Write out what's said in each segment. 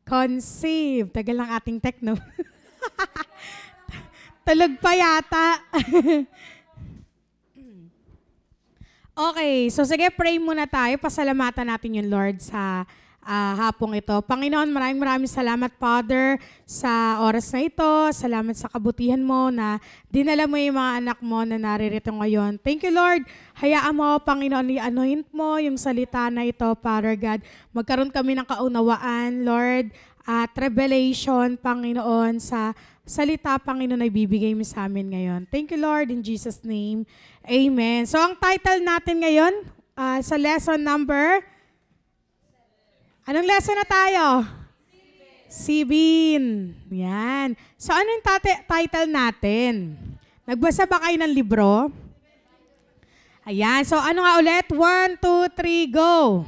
conceive. Tagal ng ating techno. Tulog pa yata. Okay, so sige, pray muna tayo. Pasalamatan natin yung Lord sa hapong ito. Panginoon, maraming salamat, Father, sa oras na ito. Salamat sa kabutihan mo na dinala mo yung mga anak mo na naririto ngayon. Thank you, Lord. Hayaan mo, Panginoon, i-anoint mo yung salita na ito, Father God. Magkaroon kami ng kaunawaan, Lord, at revelation, Panginoon, sa salita, Panginoon, na ibibigay mo sa amin ngayon. Thank you, Lord, in Jesus' name. Amen. So, ang title natin ngayon sa lesson number, anong lesson na tayo? Sibin. Yan. So, ano yung title natin? Nagbasa ba kayo ng libro? Ayan. So, ano nga ulit? 1, 2, 3, go.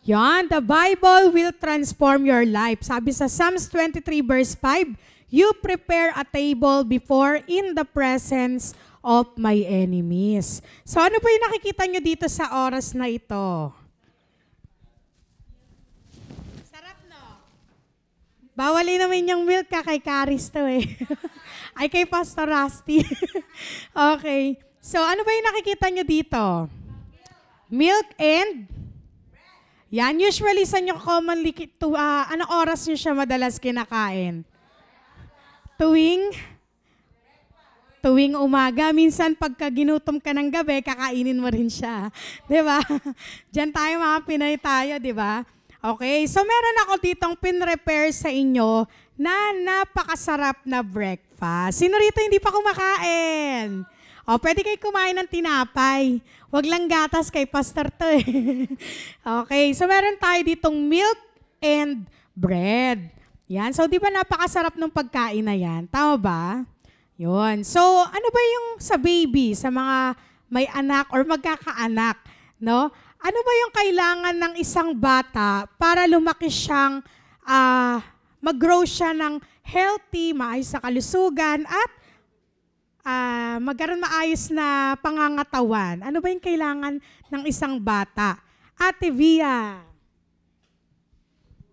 Yan. The Bible will transform your life. Sabi sa Psalms 23 verse 5, you prepare a table before in the presence of my enemies. So, ano po yung nakikita nyo dito sa oras na ito? Bawalin naman yung milk kay Caris to eh. Ay kay Pastor Rusty. Okay. So, ano ba yung nakikita nyo dito? Milk and? Yan. Usually, sa nyo commonly, anong oras nyo siya madalas kinakain? Tuwing umaga. Minsan, pagka ginutom ka ng gabi, kakainin mo rin siya. Diba? Diyan tayo mga Pinay tayo, diba? Okay, so meron ako ditong pinrepare sa inyo na napakasarap na breakfast. Sino rito hindi pa kumakain? O, pwede kayo kumain ng tinapay. Huwag lang gatas kay Pastor to eh. Okay, so meron tayo ditong milk and bread. Yan, so di ba napakasarap ng pagkain na yan? Tama ba? Yun. So, ano ba yung sa baby, sa mga may anak or magkakaanak, no? Ano ba yung kailangan ng isang bata para lumaki siyang, mag-grow siya ng healthy, maayos sa kalusugan, at magkaroon maayos na pangangatawan? Ano ba yung kailangan ng isang bata? Ate Via.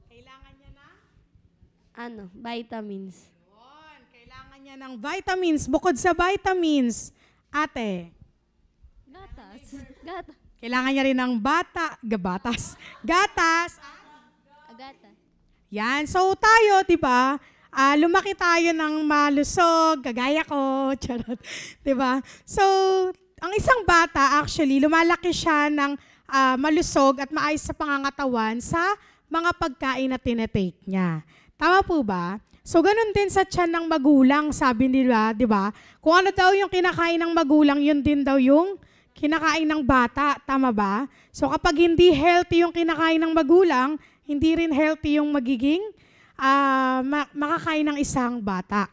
Kailangan niya na? Vitamins. Yun, kailangan niya ng vitamins. Bukod sa vitamins, ate? Gatas. Kailangan niya rin ng gatas. Agata. Yan. So tayo, di ba, lumaki tayo ng malusog, kagaya ko, charot. Di ba? So, ang isang bata, actually, lumalaki siya ng malusog at maayos sa pangangatawan sa mga pagkain na tinetake niya. Tama po ba? So, ganun din sa tiyan ng magulang, sabi nila, di ba? Kung ano daw yung kinakain ng magulang, yun din daw yung kinakain ng bata, tama ba? So kapag hindi healthy yung kinakain ng magulang, hindi rin healthy yung magiging makakain ng isang bata.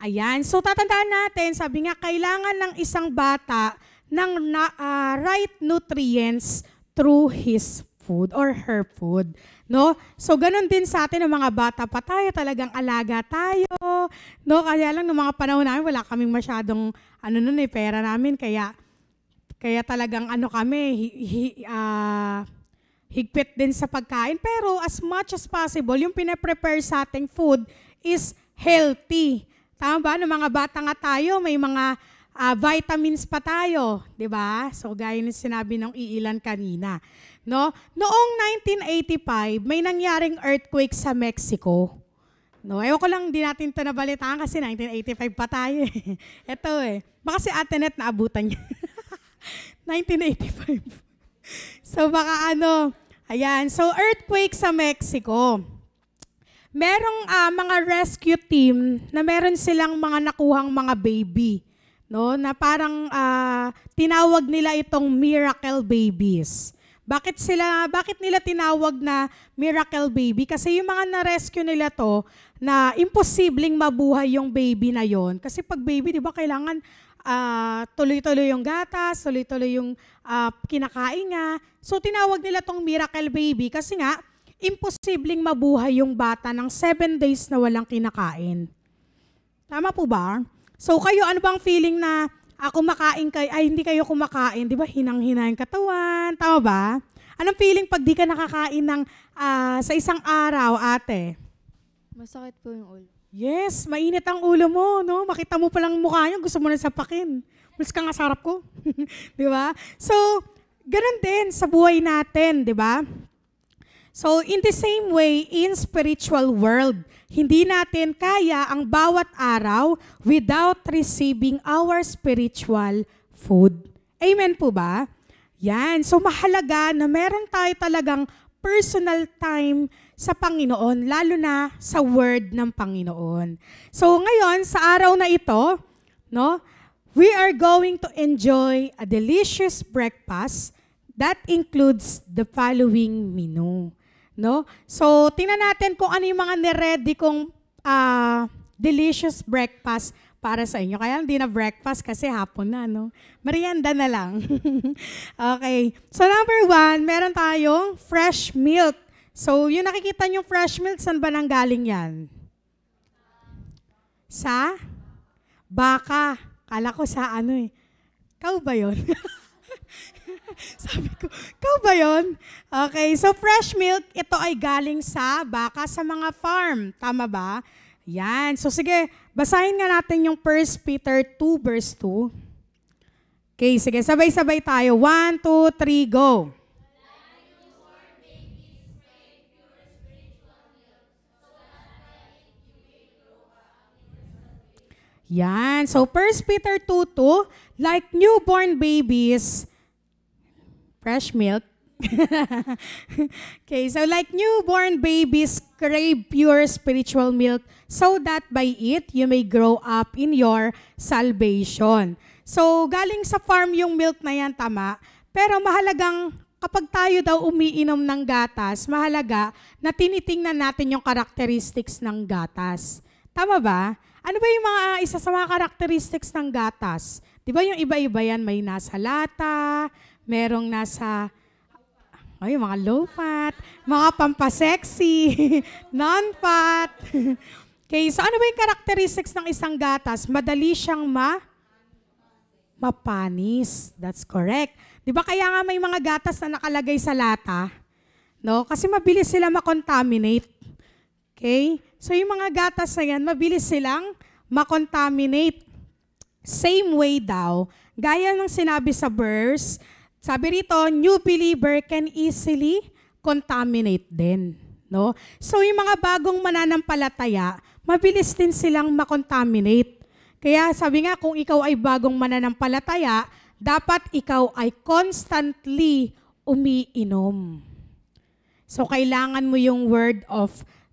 Ayan, so tatandaan natin, sabi nga, kailangan ng isang bata ng right nutrients through his food or her food. No? So ganun din sa atin ng mga bata pa tayo, talagang alaga tayo. No? Kaya lang ng mga panahon namin, wala kaming masyadong pera namin, kaya talagang kami, higpit din sa pagkain. Pero as much as possible, yung pinaprepare sa ating food is healthy. Tama ba? Noong mga bata nga tayo, may mga vitamins pa tayo. Diba? So gaya ng sinabi ng iilan kanina. No? Noong 1985, may nangyaring earthquake sa Mexico. No, ewan ko lang, di natin ito nabalitaan kasi 1985 pa tayo. Ito baka si Ate Net naabutan niya. 1985. So baka ayan. So earthquake sa Mexico. Merong mga rescue team na meron silang mga nakuhang mga baby. No, na parang tinawag nila itong miracle babies. Bakit nila tinawag na miracle baby? Kasi yung mga na-rescue nila to, na imposibleng mabuhay yung baby na yon. Kasi pag baby, di ba, kailangan tuloy-tuloy yung gatas, tuloy-tuloy yung kinakain niya. So tinawag nila tong miracle baby kasi nga, imposibleng mabuhay yung bata ng 7 days na walang kinakain. Tama po ba? So kayo, ano bang feeling na kumakain kayo, ay hindi kayo kumakain, di ba? Hinang-hina yung katawan, tama ba? Anong feeling pag di ka nakakain ng sa isang araw, ate? Masakit po yung ulo. Yes, mainit ang ulo mo, no? Makita mo palang mukha niya, gusto mo na sapakin. Mas ka nga sarap ko. Di ba? So, ganun din sa buhay natin, di ba? So, in the same way, in spiritual world, hindi natin kaya ang bawat araw without receiving our spiritual food. Amen po ba? Yan. So, mahalaga na meron tayo talagang personal time sa Panginoon, lalo na sa word ng Panginoon. So, ngayon, sa araw na ito, no, we are going to enjoy a delicious breakfast that includes the following menu. No? So, tingnan natin kung ano yung mga niredy kong delicious breakfast para sa inyo. Kaya hindi na breakfast kasi hapon na, no? Merienda na lang. Okay. So, number 1, meron tayong fresh milk. So, yung nakikita nyo fresh milk, saan ba nanggaling yan? Sa baka. Kala ko sa ano eh. Kau ba yun? Sabi ko, ikaw ba yun? Okay, so fresh milk, ito ay galing sa baka sa mga farm. Tama ba? Yan. So sige, basahin nga natin yung 1 Peter 2 verse 2. Okay, sige, sabay-sabay tayo. 1, 2, 3, go. Yan. So 1 Peter 2:2, like newborn babies, fresh milk. Okay, so like newborn babies crave pure spiritual milk so that by it you may grow up in your salvation. So galing sa farm yung milk na yan, tama? Pero mahalagang kapag tayo daw umiinom ng gatas, mahalaga na tinitingnan natin yung characteristics ng gatas. Tama ba? Ano ba yung mga isa sa mga characteristics ng gatas? Di ba yung iba-iba yan? May nasa lata, merong nasa, mga low fat, mga pampasexy, non-fat. Okay, so ano ba yung characteristics ng isang gatas? Madali siyang mapanis. That's correct. Di ba kaya nga may mga gatas na nakalagay sa lata? No? Kasi mabilis sila makontaminate. Okay? So yung mga gatas na yan, mabilis silang makontaminate. Same way daw, gaya ng sinabi sa verse, sabi rito, new believer can easily contaminate din. No? So yung mga bagong mananampalataya, mabilis din silang makontaminate. Kaya sabi nga, kung ikaw ay bagong mananampalataya, dapat ikaw ay constantly umiinom. So kailangan mo yung word of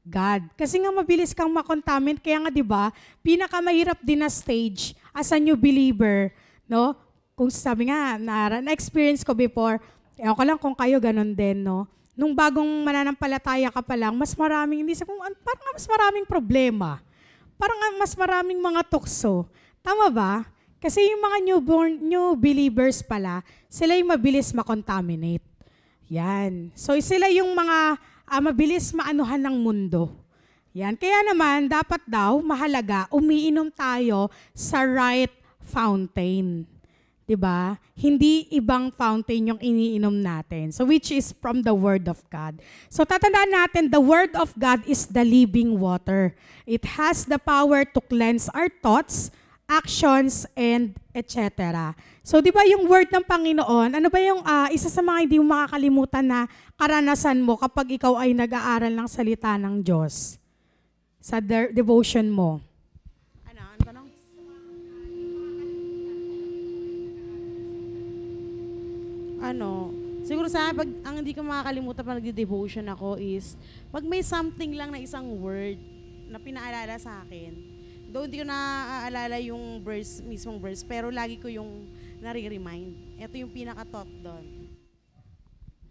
God. Kasi nga mabilis kang makontaminate, kaya nga 'di ba, pinakamahirap din na stage as a new believer, no? Kung sabi nga, na-experience ko before, ako lang kung kayo ganun din, no? Nung bagong mananampalataya ka pa lang, mas maraming, parang mas maraming problema. Parang mas maraming mga tukso. Tama ba? Kasi yung mga new believers pala, sila yung mabilis makontaminate. Yan. So sila yung mga mabilis maanuhan ng mundo. Yan. Kaya naman, dapat daw, mahalaga, umiinom tayo sa right fountain. 'Di ba? Hindi ibang fountain yung iniinom natin. So which is from the Word of God. So tatandaan natin, the Word of God is the living water. It has the power to cleanse our thoughts, actions, and etc. So di ba yung word ng Panginoon, ano ba yung isa sa mga hindi mo makakalimutan na karanasan mo kapag ikaw ay nag-aaral ng salita ng Diyos sa devotion mo? Ano tanong? Siguro sa pag ang hindi ko makakalimutan pag nagde-devotion ako is pag may something lang na isang word na pinaalala sa akin. Though hindi ko naaalala yung verse, mismong verse, pero lagi ko yung nare-remind. Ito yung pinaka-top doon.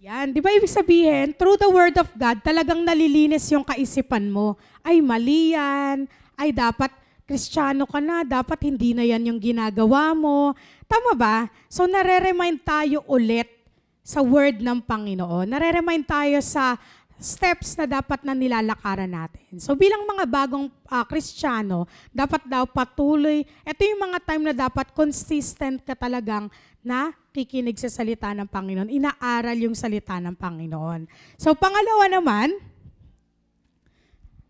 Yan, di ba ibig sabihin, through the Word of God, talagang nalilinis yung kaisipan mo. Ay, mali yan. Ay, dapat Kristiyano ka na, dapat hindi na yan yung ginagawa mo. Tama ba? So, nare-remind tayo ulit sa Word ng Panginoon. Nare-remind tayo sa steps na dapat na nilalakaran natin. So bilang mga bagong Kristiyano, dapat daw patuloy, ito yung mga time na dapat consistent ka talagang na nakikinig sa salita ng Panginoon, inaaral yung salita ng Panginoon. So pangalawa naman,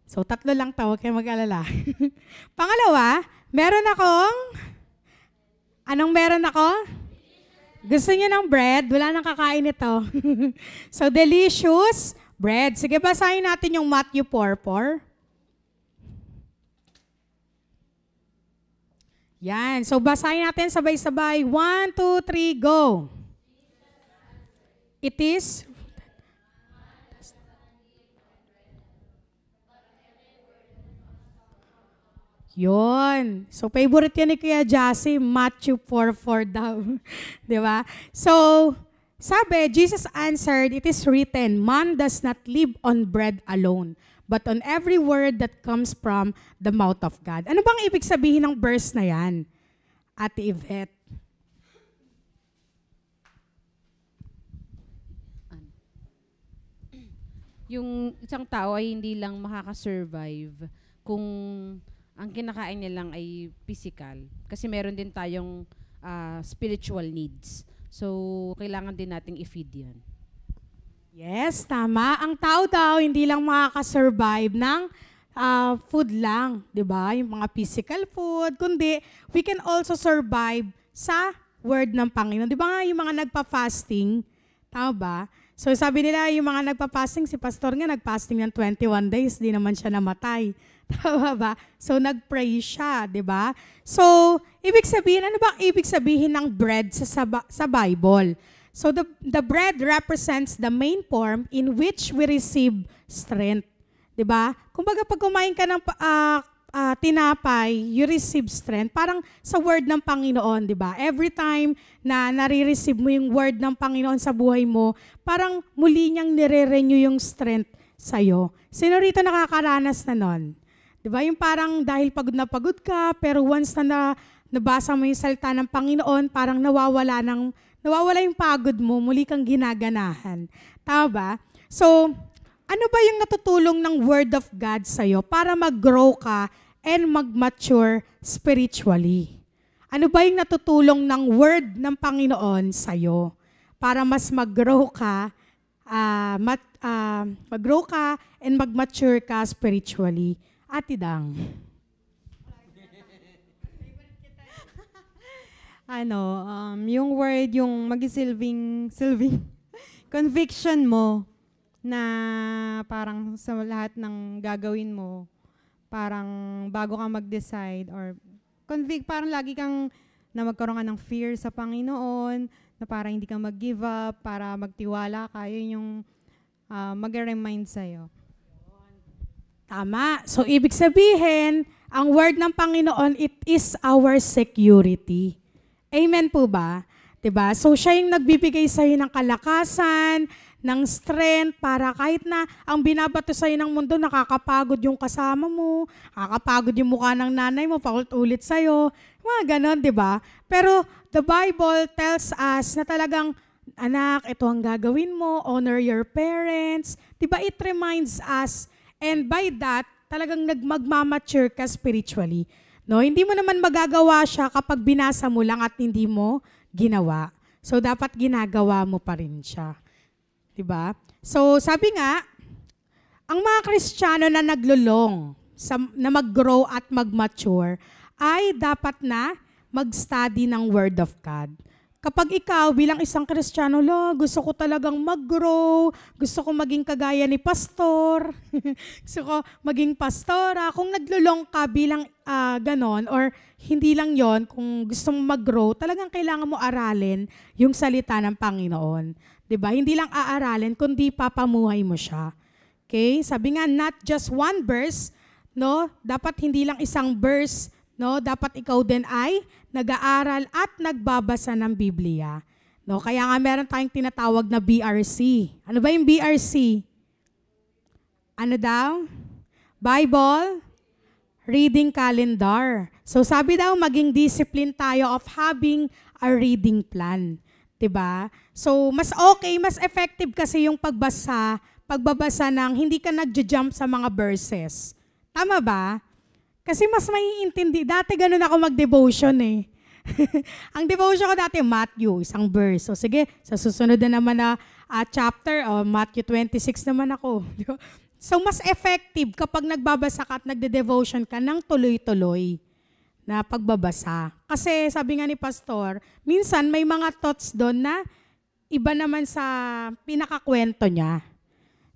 so tatlo lang to, huwag kayong mag-alala. Pangalawa, anong meron ako? Gusto niyo ng bread? Wala nang kakain ito. So delicious bread. Sige, basahin natin yung Matthew 4:4. Yan. So, basahin natin sabay-sabay. 1, 2, 3, go. It is... Yun. So, favorite yan ni Kuya Jassy, Matthew 4:4 daw. Di ba? So, sabi, Jesus answered, "It is written, man does not live on bread alone, but on every word that comes from the mouth of God." Ano bang ibig sabihin ng verse na yan, Ate Yvette? Yung isang tao ay hindi lang makakasurvive kung ang kinakain niya lang ay physical. Kasi meron din tayong spiritual needs. So, kailangan din nating i-feed yan. Yes, tama. Ang tao daw hindi lang makakasurvive ng food lang, di ba? Yung mga physical food, kundi we can also survive sa word ng Panginoon. Di ba nga yung mga nagpa-fasting, tama ba? So sabi nila yung mga nagpa-fasting, si pastor nga nag-fasting ng 21 days, di naman siya namatay. Tama ba? So nag-pray siya, di ba? So, ibig sabihin, ano ba ibig sabihin ng bread sa Bible? So the bread represents the main form in which we receive strength. 'Di ba? Kumbaga pag kumain ka ng tinapay, you receive strength. Parang sa word ng Panginoon, 'di ba? Every time na nare-receive mo yung word ng Panginoon sa buhay mo, parang muli niyang nire-renew yung strength sa iyo. Sino rito nakakaranas na nun? 'Di ba? Yung parang dahil pagod ka, pero once na nabasa mo yung salita ng Panginoon, parang nawawala yung pagod mo, muli kang ginaganahan. Tama ba? So, ano ba yung natutulong ng Word of God sa'yo para mag-grow ka and mag-mature spiritually? Ano ba yung natutulong ng Word ng Panginoon sa'yo para mas mag-grow ka, and mag-mature ka spiritually? Ate Dang. Yung word, yung silving conviction mo na parang sa lahat ng gagawin mo, parang bago ka mag-decide or parang lagi kang na magkaroon ka ng fear sa Panginoon, na parang hindi ka mag-give up, para magtiwala ka, yun yung mag-remind sa'yo. Tama. So, ibig sabihin, ang word ng Panginoon, it is our security. Amen po ba? Diba? So, siya yung nagbibigay sa'yo ng kalakasan, ng strength, para kahit na ang binabato sa'yo ng mundo, nakakapagod yung kasama mo, nakakapagod yung mukha ng nanay mo, paulit-ulit sa'yo, mga ganon, diba? Pero, the Bible tells us na talagang, anak, ito ang gagawin mo, honor your parents, diba? It reminds us, and by that, talagang magmamature ka spiritually. No, hindi mo naman magagawa siya kapag binasa mo lang at hindi mo ginawa. So, dapat ginagawa mo pa rin siya. Diba? So, sabi nga, ang mga Kristiyano na naglulong, na mag-grow at mag-mature, ay dapat na mag-study ng Word of God. Kapag ikaw bilang isang Kristiyano, gusto ko talagang mag-grow, gusto ko maging kagaya ni pastor, gusto ko maging pastora, kung naglulong ka bilang ganon, or hindi lang yon, kung gusto mo mag-grow, talagang kailangan mo aralin yung salita ng Panginoon. 'Di ba? Hindi lang aaralin, kundi papamuhay mo siya. Okay? Sabi nga, not just one verse, no? Dapat hindi lang isang verse, no? Dapat ikaw din ay nag-aaral at nagbabasa ng Biblia. No? Kaya nga meron tayong tinatawag na BRC. Ano ba yung BRC? Ano daw? Bible Reading Calendar. So sabi daw, maging discipline tayo of having a reading plan. 'Di ba? So mas okay, mas effective kasi yung pagbabasa ng hindi ka nagja-jump sa mga verses. Tama ba? Kasi mas maiintindi. Dati ganun ako mag-devotion eh. Ang devotion ko dati, Matthew, isang verse. So sige, sa susunod na naman na chapter, Matthew 26 naman ako. Di ba? So mas effective kapag nagbabasa ka at nagde-devotion ka ng tuloy-tuloy na pagbabasa. Kasi sabi nga ni Pastor, minsan may mga thoughts doon na iba naman sa pinakakwento niya.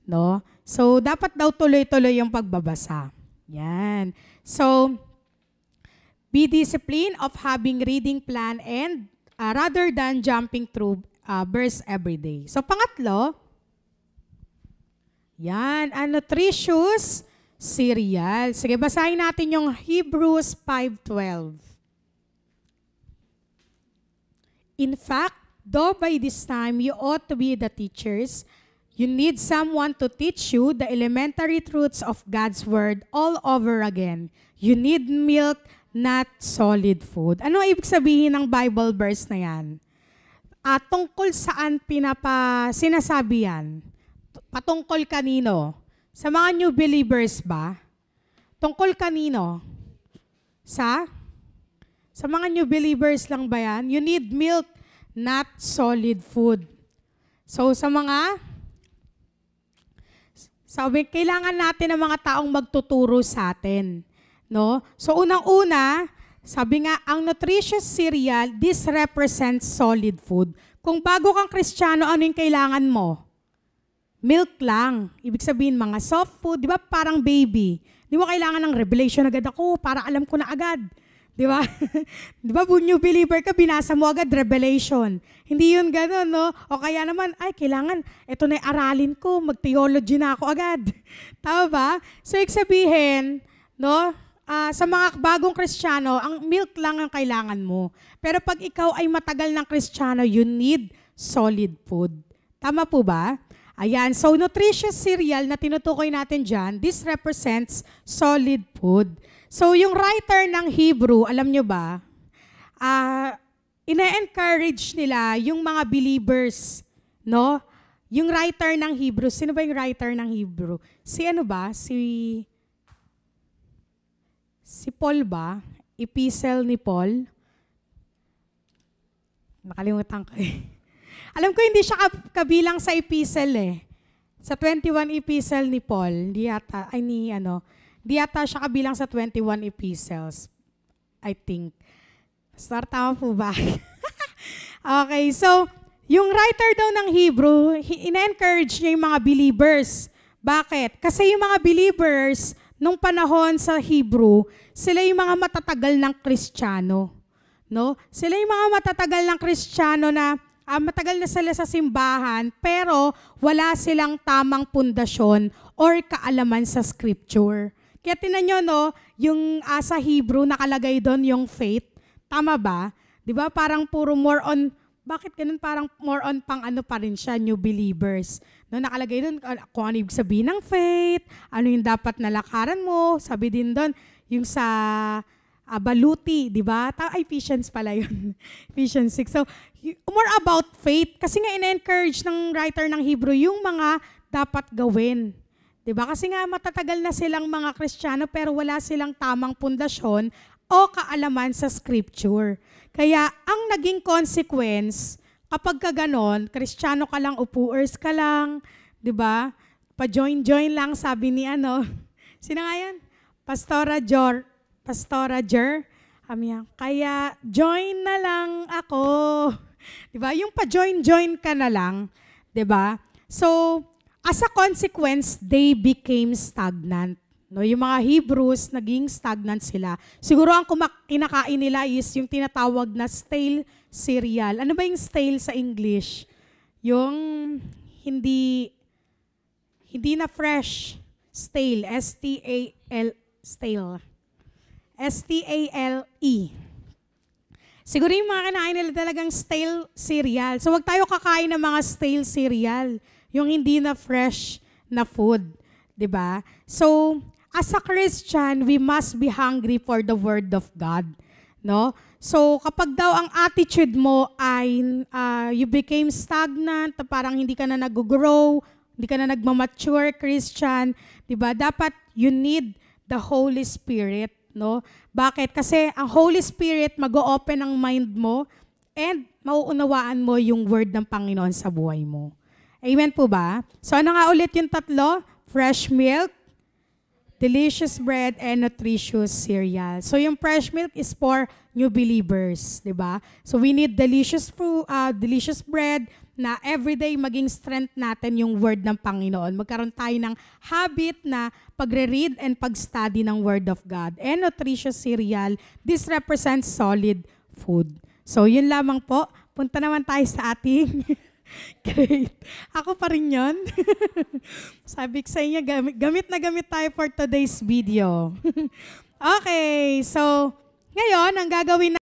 No? So dapat daw tuloy-tuloy yung pagbabasa. Yan. So, be disciplined of having reading plan and rather than jumping through verse every day. So, pangatlo, yan, a nutritious cereal. Sige, basahin natin yung Hebrews 5:12. In fact, though by this time you ought to be the teachers, you need someone to teach you the elementary truths of God's Word all over again. You need milk, not solid food. Ano ibig sabihin ng Bible verse na yan? Tungkol saan sinasabi yan? Patungkol kanino? Sa mga new believers ba? Tungkol kanino? Sa mga new believers lang ba yan? You need milk, not solid food. So sa sabi, kailangan natin ng mga taong magtuturo sa atin. No? So unang-una, sabi nga, ang nutritious cereal, this represents solid food. Kung bago kang Kristiyano, ano yung kailangan mo? Milk lang. Ibig sabihin, mga soft food, di ba parang baby. Di mo kailangan ng revelation agad ako para alam ko na agad. Di ba? Di ba, new believer ka, binasa mo agad revelation. Hindi yun gano'n, no? O kaya naman, kailangan, ito na aralin ko, mag-theology na ako agad. Tama ba? So, sabihin, no? Sa mga bagong Kristiyano, ang milk lang ang kailangan mo. Pero pag ikaw ay matagal ng Kristiyano, you need solid food. Tama po ba? Ayan, so nutritious cereal na tinutukoy natin dyan, this represents solid food. So yung writer ng Hebrew, alam nyo ba, ina-encourage nila yung mga believers, no? Yung writer ng Hebrew, sino ba yung writer ng Hebrew? Si Paul ba? Epistle ni Paul? Nakalimutan ko eh. Alam ko hindi siya kabilang sa epistle eh. Sa 21 epistle ni Paul, di yata siya kabilang sa 21 epistles. I think. Pastor, tama po ba? Okay, so, yung writer daw ng Hebrew, ina-encourage niya yung mga believers. Bakit? Kasi yung mga believers, nung panahon sa Hebrew, sila yung mga matatagal ng Kristiyano. No? Sila yung mga matatagal ng Kristiyano na matagal na sila sa simbahan, pero wala silang tamang pundasyon or kaalaman sa scripture. Kaya tinan nyo, no, yung sa Hebrew, nakalagay doon yung faith. Tama ba? Di ba? Parang puro more on, bakit ganun? Parang more on pang ano pa rin siya, new believers. No, nakalagay doon kung ano ibig sabihin ng faith, ano yung dapat nalakaran mo. Sabi din doon, yung sa baluti, di ba? Ephesians pala yun. Ephesians 6. So, more about faith. Kasi nga ina-encourage ng writer ng Hebrew yung mga dapat gawin. Di ba? Kasi nga matatagal na silang mga Kristiyano pero wala silang tamang pundasyon o kaalaman sa scripture. Kaya ang naging consequence, kapag ka ganon, Kristiyano ka lang, upuers ka lang, di ba? Pa-join-join lang, sabi ni sino nga yan? Pastora Jer, kaya join na lang ako. 'Di ba? Yung pa-join ka na lang, 'di ba? So, as a consequence, they became stagnant. No, yung mga Hebrews naging stagnant sila. Siguro ang kinakain nila is yung tinatawag na stale cereal. Ano ba yung stale sa English? Yung hindi na fresh, stale, stale. S-T-A-L-E. Siguro yung mga kinain nila talagang stale cereal. So wag tayo kakain ng mga stale cereal. Yung hindi na fresh na food. Diba? So, as a Christian, we must be hungry for the Word of God. No? So, kapag daw ang attitude mo ay you became stagnant, parang hindi ka na nag-grow, hindi ka na nagmamature Christian, diba? Dapat you need the Holy Spirit. no? Bakit? Kasi ang Holy Spirit mag-o-open ang mind mo and mauunawaan mo yung word ng Panginoon sa buhay mo. Amen po ba? So ano nga ulit yung tatlo? Fresh milk, delicious bread, and nutritious cereal. So yung fresh milk is for new believers, di ba? So we need delicious food, delicious bread na everyday maging strength natin yung word ng Panginoon. Magkaroon tayo ng habit na pagre-read and pag-study ng word of God. And nutritious cereal, this represents solid food. So yun lamang po. Punta naman tayo sa ating great. Ako pa rin yun. Sabi ko sa inyo, gamit na gamit tayo for today's video. Okay, so ngayon, ang gagawin